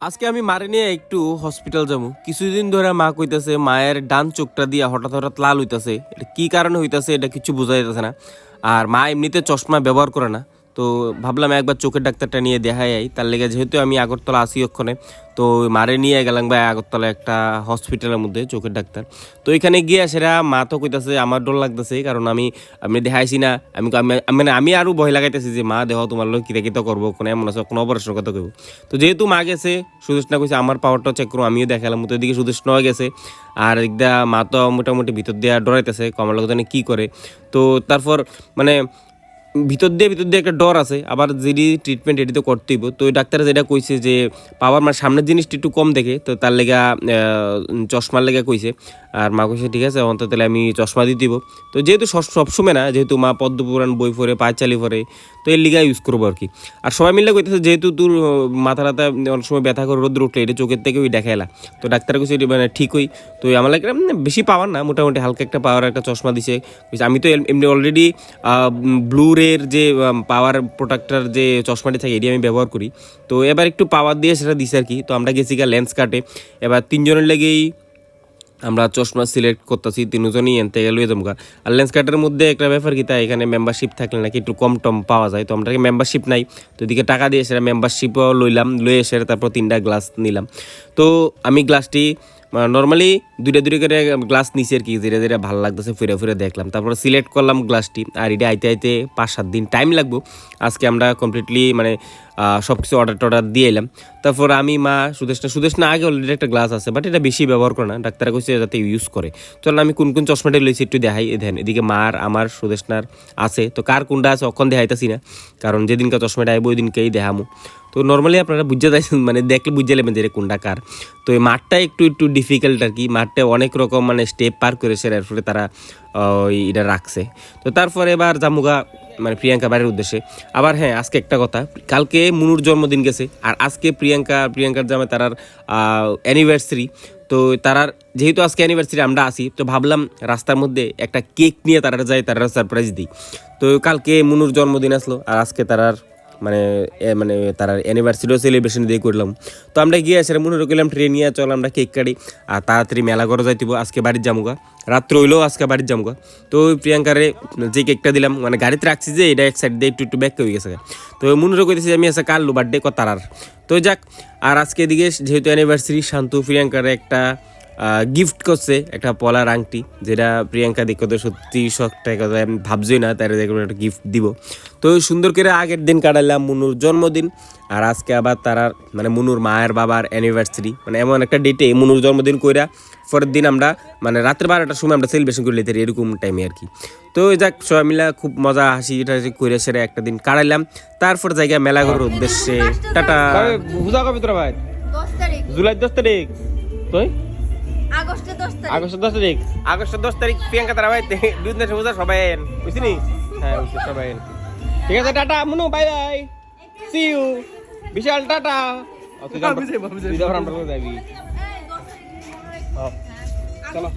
আজকে আমি মারে নিয়ে একটু হসপিটাল যাবো। কিছুদিন ধরে মা কইতাছে মায়ের ডান চোখটা দিয়া হঠাৎ হঠাৎ লাল হইতাছে। এটা কি কারণে হইতাছে এটা কিছু বোঝা যাইতেছে না। আর মা এমনিতে চশমা ব্যবহার করে না, তো ভাবলাম একবার চোখের ডাক্তারটা নিয়ে দেখাই আই। তার লেগে যেহেতু আমি আগরতলা আসি ওখানে, তো মারে নিয়ে গেলাম ভাই আগরতলা একটা হসপিটালের মধ্যে চোখের ডাক্তার। তো এখানে গিয়ে সেরা মা তো কইতাছে আমার ডর লাগতেছে, কারণ আমি দেখাইছি না। মানে আমি আরও ভয় লাগাইতেছি যে মা দেহ তোমার লোক কিতা কিতা করবো, কোনো এমন আছে কোনো অপারেশনের কথা কইব। তো যেহেতু মা গেছে, সুদেশনা কইছে আমার পাওয়ারটা চেক করো, আমিও দেখালাম। তো এদিকে সুদেশনা গেছে, আর একদা মা তো মোটামুটি ভিতর দিয়ে ডরাইতেছে কমার লোক জানে কী করে। তো তারপর মানে ভিতর দিয়ে একটা ডর আছে, আবার যেটি ট্রিটমেন্ট এটি তো করতেইব। তো ওই ডাক্তার যেটা কইছে যে পাওয়ার মানে সামনের জিনিসটা একটু কম দেখে, তো তার লেগা চশমার লেগে কইছে। আর মা কইছে ঠিক আছে অন্তত তাহলে আমি চশমা দিয়ে দিব। তো যেহেতু সবসময় না, যেহেতু মা পদ্মপুরাণ বই পড়ে পাঁচালি পড়ে, তো এর লিগা ইউজ করবো আর কি। আর সবাই মিলে কইতেছে যেহেতু তোর মাথা টাথা অনেক সময় ব্যথা করে রোদ্র উঠলে এটা চোখের থেকে ওই দেখাইলা। তো ডাক্তার কইছে এটি মানে ঠিক হই। তো আমার লাগে বেশি পাওয়ার না, মোটামুটি হালকা একটা পাওয়ার একটা চশমা দিছে। আমি তো এমনি অলরেডি ব্লুরের যে পাওয়ার প্রোটেক্টর যে চশমাটি থাকে এটি আমি ব্যবহার করি। তো এবার একটু পাওয়ার দিয়ে সেটা দিছে আর কি। তো আমরা গেছি গা লেন্স কাটে, এবার তিনজনের লেগেই আমরা চশমা সিলেক্ট করতেছি, তিনজনই এনতে গেলে জমকা। আর লেন্স কার্টের মধ্যে একটা ব্যাপার কি, তা এখানে মেম্বারশিপ থাকলে নাকি একটু কম টম পাওয়া যায়। তো আমরা মেম্বারশিপ নাই, তো এদিকে টাকা দিয়ে সেটা মেম্বারশিপও লয়ে এসে তারপর 3টা গ্লাস নিলাম। তো আমি গ্লাসটি নর্মালি দুইটা করে গ্লাস নিছি আর কি, যেটা যেটা ভালো লাগতেছে ফিরে দেখলাম, তারপর সিলেক্ট করলাম গ্লাসটি। আর এটা আইতে 5-7 দিন টাইম লাগবো। আজকে আমরা কমপ্লিটলি মানে সব কিছু অর্ডার দিয়ে এলাম। তারপর আমি মা সুদেশনা আগে অলরেডি একটা গ্লাস আছে, বাট এটা বেশি ব্যবহার করে না, ডাক্তার কইছে যাতে ইউজ করে। চল আমি কোন চশমাটা লইছি একটু দেখাই। দেখেন এদিকে মার আমার সুদেশনার আছে, তো কার কোনটা আছে অখন দেখাইতেছি না, কারণ যেদিনকে চশমাটা আইব ওই দিনকেই দেখামো। তো নর্মালি আপনারা বুঝতে চাইছেন, মানে দেখলে বুঝে নেবেন যে কোনটা কার। তো এই মাঠটা একটু ডিফিকাল্ট আর কি, মাঠটা অনেক রকম মানে স্টেপ পার করেছে, এর ফলে তারা এটা রাখছে। তো তারপরে এবার জামুগা মানে প্রিয়াঙ্কা বাড়ির উদ্দেশ্যে। আবার হ্যাঁ, আজকে একটা কথা, কালকে মুনুর জন্মদিন গেছে, আর আজকে প্রিয়াঙ্কার জামাই তারার অ্যানিভার্সারি। তো তারার যেহেতু আজকে অ্যানিভার্সারি আমরা আসি, তো ভাবলাম রাস্তার মধ্যে একটা কেক নিয়ে তারা যাই, তারা সারপ্রাইজ দিই। তো কালকে মুনুর জন্মদিন আসলো, আর আজকে তারার মানে তার অ্যানিভার্সারিও সেলিব্রেশন দিয়ে করলাম। তো আমরা গিয়ে আসলে মনে রাখলাম ট্রেন নিয়ে চল আমরা কেক কাটি, আর তাড়াতাড়ি মেলা ঘরে যাইতেব, আজকে বাড়ির জামুগা, রাত্র হইলেও আজকে বাড়ির জামুগা। তো প্রিয়াঙ্কারে যে কেকটা দিলাম, মানে গাড়িতে রাখছি যে এটা এক সাইড দিয়ে একটু ব্যাক হয়ে গেছে। তো মনে রেখেছি আমি আজকে কাল বার্থডে তারার। তো যাক, আর আজকে এদিকে যেহেতু অ্যানিভার্সারি, শান্তু প্রিয়াঙ্কারে একটা গিফট করছে একটা পলার আংটি, যেটা প্রিয়াঙ্কা দেখো তো সত্যি শখটা কথা আমি ভাবছই না তার দেখো একটা গিফট দিব। তো সুন্দর করে আগের দিন কাটালাম মুনুর জন্মদিন, আর আজকে আবার তারার মানে মুনুর মায়ের বাবার অ্যানিভার্সারি, মানে এমন একটা ডেটে মুনুর জন্মদিন কইরা পরের দিন আমরা মানে রাত্রে 12টার সময় আমরা সেলিব্রেশন করে নিতে এরকম টাইমে আর কি। তো যাক, সবাই মিলা খুব মজা হাসি টাসি করে সেরে একটা দিন কাটাইলাম। তারপর জায়গায় মেলা করার উদ্দেশ্যে টাটা। বুঝা কবে তোরা ভাই? 10 তারিখ, জুলাই 10 তারিখ, তুই আগস্টের 10 তারিখ, আগস্টের 10 তারিখ প্রিয়াঙ্কা তারা ভাই দুদিন বুঝা সবাই বুঝছিনি? হ্যাঁ বুঝছি সবাই। ঠিক আছে, tata Munu, bye bye, see you, Bishal tata. তুই যাবি, চলো।